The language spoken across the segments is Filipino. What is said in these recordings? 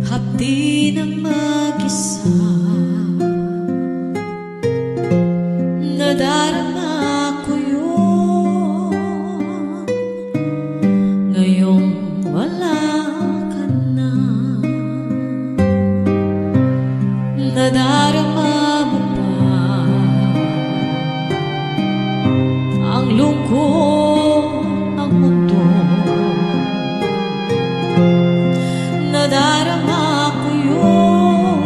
hapdi ng mag-isa. Nadarama ko yun, ngayong wala ka na. Nadarama mo ba ang lungkot ng mundo? Nadarama ko yun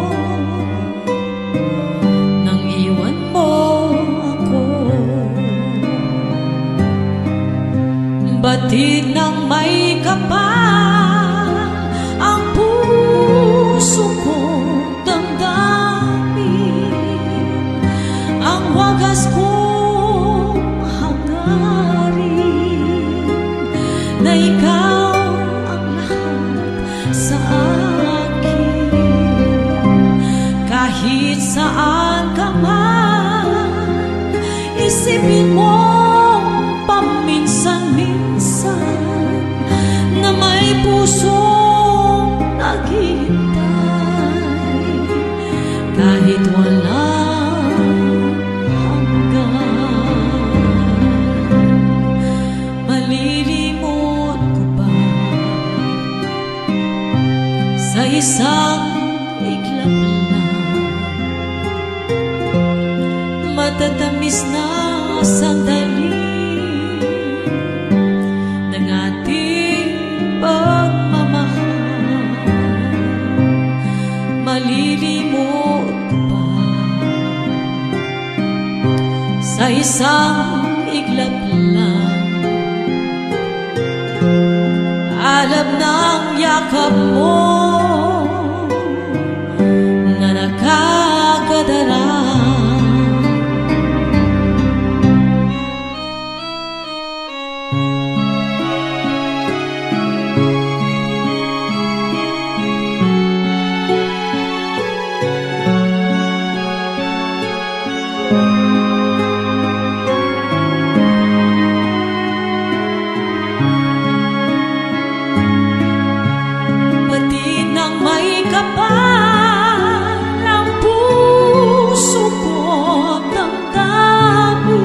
nang iwan mo ako. Batid ng may kapal ang puso kong damdamin, ang wagas kong hangarin na ikaw ang lahat sa akin. Kahit saan ka man, isipin mo paminsan-minsan na may pusong naghihintay kahit walang hanggan. Malilimot ko ba sa isang iglap lang, matatamis na sandali ng ating pagmamahal? Malilimot ko ba sa isang iglap lang, alam ng yakap mo na nakakadara? Batid ng may kapal ang puso ko damdamin,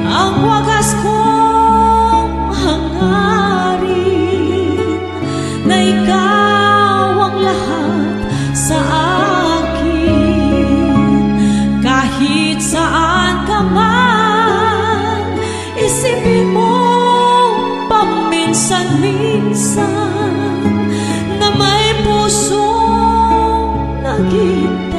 ang wagas kong hangarin na ikaw ang lahat sa akin. Kahit saan ka man, isipin mo paminsan-minsan na may pusong naghihintay